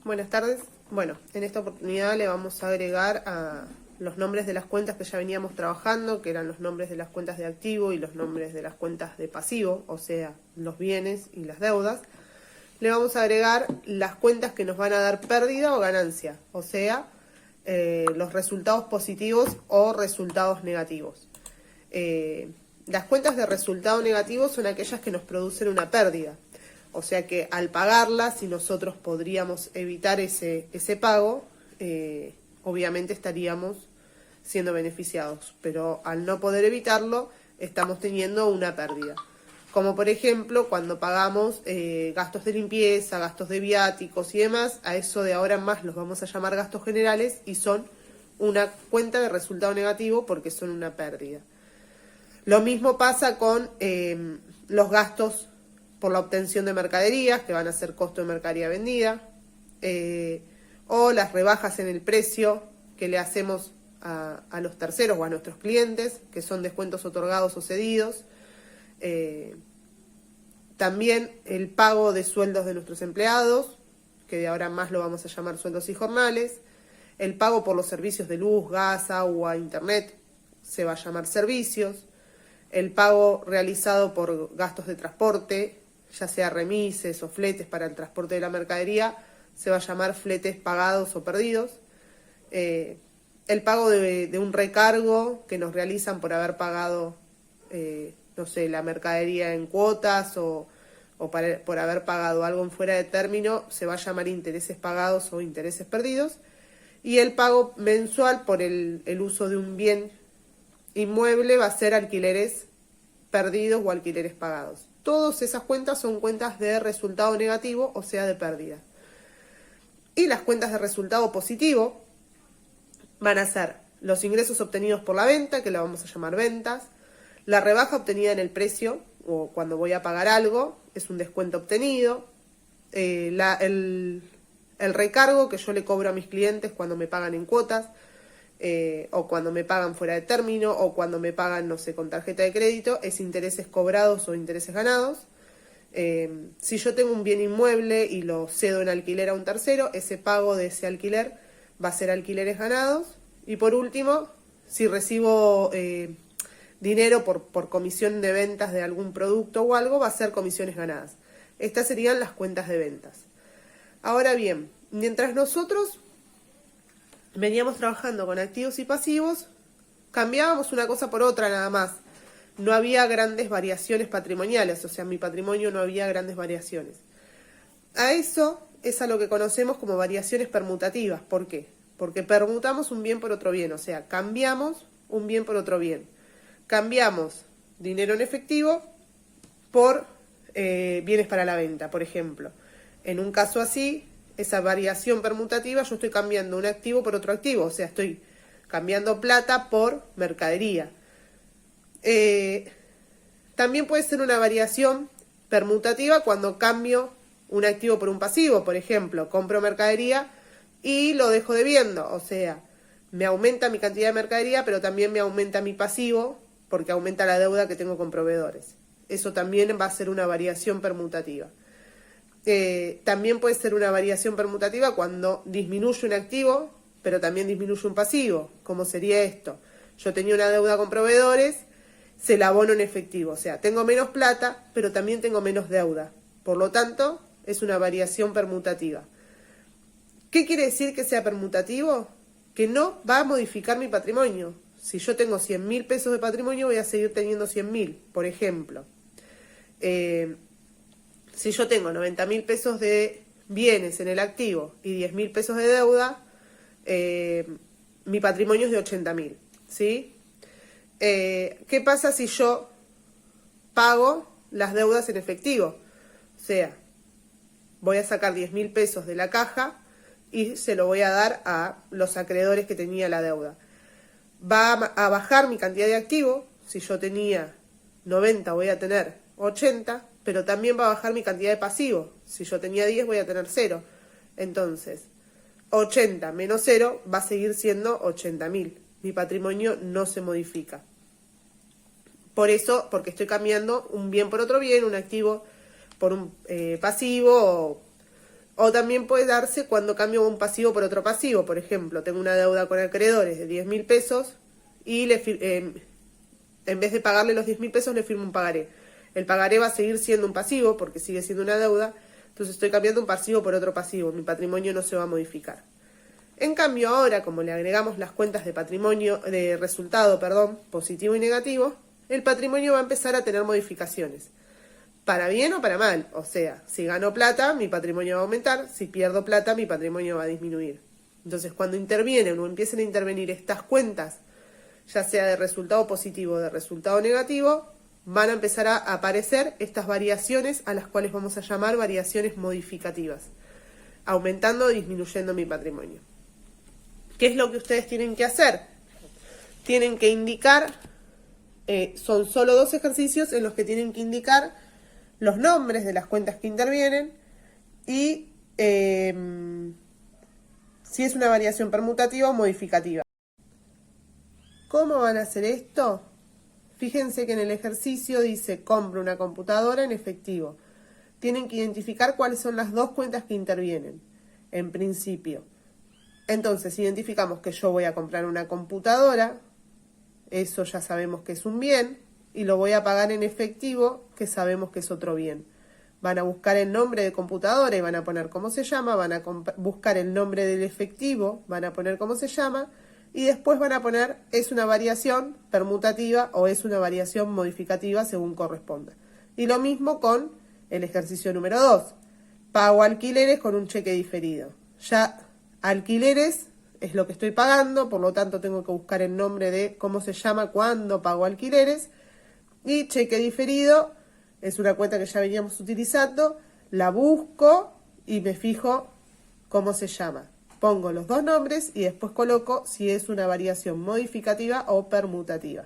Buenas tardes. Bueno, en esta oportunidad le vamos a agregar a los nombres de las cuentas que ya veníamos trabajando, que eran los nombres de las cuentas de activo y los nombres de las cuentas de pasivo, o sea, los bienes y las deudas. Le vamos a agregar las cuentas que nos van a dar pérdida o ganancia, o sea, los resultados positivos o resultados negativos. Las cuentas de resultado negativo son aquellas que nos producen una pérdida. O sea que al pagarlas, si nosotros podríamos evitar ese pago, obviamente estaríamos siendo beneficiados. Pero al no poder evitarlo, estamos teniendo una pérdida. Como por ejemplo, cuando pagamos gastos de limpieza, gastos de viáticos y demás, a eso de ahora en más los vamos a llamar gastos generales y son una cuenta de resultado negativo porque son una pérdida. Lo mismo pasa con los gastos por la obtención de mercaderías, que van a ser costo de mercadería vendida, o las rebajas en el precio que le hacemos a los terceros o a nuestros clientes, que son descuentos otorgados o cedidos. También el pago de sueldos de nuestros empleados, que de ahora en más lo vamos a llamar sueldos y jornales. El pago por los servicios de luz, gas, agua, internet, se va a llamar servicios. El pago realizado por gastos de transporte, ya sea remises o fletes para el transporte de la mercadería, se va a llamar fletes pagados o perdidos. El pago de un recargo que nos realizan por haber pagado, no sé, la mercadería en cuotas o por haber pagado algo en fuera de término, se va a llamar intereses pagados o intereses perdidos. Y el pago mensual por el uso de un bien inmueble va a ser alquileres perdidos o alquileres pagados. Todas esas cuentas son cuentas de resultado negativo, o sea, de pérdida. Y las cuentas de resultado positivo van a ser los ingresos obtenidos por la venta, que la vamos a llamar ventas, la rebaja obtenida en el precio, o cuando voy a pagar algo, es un descuento obtenido, el recargo que yo le cobro a mis clientes cuando me pagan en cuotas, o cuando me pagan fuera de término, o cuando me pagan, no sé, con tarjeta de crédito, es intereses cobrados o intereses ganados. Si yo tengo un bien inmueble y lo cedo en alquiler a un tercero, ese pago de ese alquiler va a ser alquileres ganados. Y por último, si recibo dinero por comisión de ventas de algún producto o algo, va a ser comisiones ganadas. Estas serían las cuentas de ventas. Ahora bien, mientras nosotros veníamos trabajando con activos y pasivos, cambiábamos una cosa por otra nada más. No había grandes variaciones patrimoniales, o sea, en mi patrimonio no había grandes variaciones. A eso es a lo que conocemos como variaciones permutativas. ¿Por qué? Porque permutamos un bien por otro bien, o sea, cambiamos un bien por otro bien. Cambiamos dinero en efectivo por bienes para la venta, por ejemplo. En un caso así, esa variación permutativa, yo estoy cambiando un activo por otro activo, o sea, estoy cambiando plata por mercadería. También puede ser una variación permutativa cuando cambio un activo por un pasivo, por ejemplo, compro mercadería y lo dejo debiendo, o sea, me aumenta mi cantidad de mercadería, pero también me aumenta mi pasivo porque aumenta la deuda que tengo con proveedores. Eso también va a ser una variación permutativa. También puede ser una variación permutativa cuando disminuye un activo, pero también disminuye un pasivo. ¿Cómo sería esto? Yo tenía una deuda con proveedores, se la abono en efectivo. O sea, tengo menos plata, pero también tengo menos deuda. Por lo tanto, es una variación permutativa. ¿Qué quiere decir que sea permutativo? Que no va a modificar mi patrimonio. Si yo tengo 100.000 pesos de patrimonio, voy a seguir teniendo 100.000, por ejemplo. Si yo tengo 90.000 pesos de bienes en el activo y 10.000 pesos de deuda, mi patrimonio es de 80.000, ¿sí? ¿Qué pasa si yo pago las deudas en efectivo? O sea, voy a sacar 10.000 pesos de la caja y se lo voy a dar a los acreedores que tenía la deuda. Va a bajar mi cantidad de activo. Si yo tenía 90, voy a tener 80, pero también va a bajar mi cantidad de pasivo. Si yo tenía 10, voy a tener 0. Entonces, 80 menos 0 va a seguir siendo 80.000. Mi patrimonio no se modifica. Por eso, porque estoy cambiando un bien por otro bien, un activo por un pasivo O también puede darse cuando cambio un pasivo por otro pasivo. Por ejemplo, tengo una deuda con acreedores de 10.000 pesos y en vez de pagarle los 10.000 pesos le firmo un pagaré. El pagaré va a seguir siendo un pasivo porque sigue siendo una deuda. Entonces estoy cambiando un pasivo por otro pasivo. Mi patrimonio no se va a modificar. En cambio ahora, como le agregamos las cuentas de patrimonio, de resultado, positivo y negativo, el patrimonio va a empezar a tener modificaciones. Para bien o para mal. O sea, si gano plata, mi patrimonio va a aumentar. Si pierdo plata, mi patrimonio va a disminuir. Entonces, cuando intervienen o empiecen a intervenir estas cuentas, ya sea de resultado positivo o de resultado negativo, van a empezar a aparecer estas variaciones a las cuales vamos a llamar variaciones modificativas, aumentando o disminuyendo mi patrimonio. ¿Qué es lo que ustedes tienen que hacer? Tienen que indicar, son solo 2 ejercicios en los que tienen que indicar los nombres de las cuentas que intervienen y si es una variación permutativa o modificativa. ¿Cómo van a hacer esto? Fíjense que en el ejercicio dice compro una computadora en efectivo. Tienen que identificar cuáles son las 2 cuentas que intervienen, en principio. Entonces identificamos que yo voy a comprar una computadora, eso ya sabemos que es un bien, y lo voy a pagar en efectivo, que sabemos que es otro bien. Van a buscar el nombre de computadora y van a poner cómo se llama, van a buscar el nombre del efectivo, van a poner cómo se llama, y después van a poner es una variación permutativa o es una variación modificativa según corresponda. Y lo mismo con el ejercicio número 2. Pago alquileres con un cheque diferido. Ya alquileres es lo que estoy pagando, por lo tanto tengo que buscar el nombre de cómo se llama cuando pago alquileres. Y cheque diferido es una cuenta que ya veníamos utilizando, la busco y me fijo cómo se llama. Pongo los 2 nombres y después coloco si es una variación modificativa o permutativa.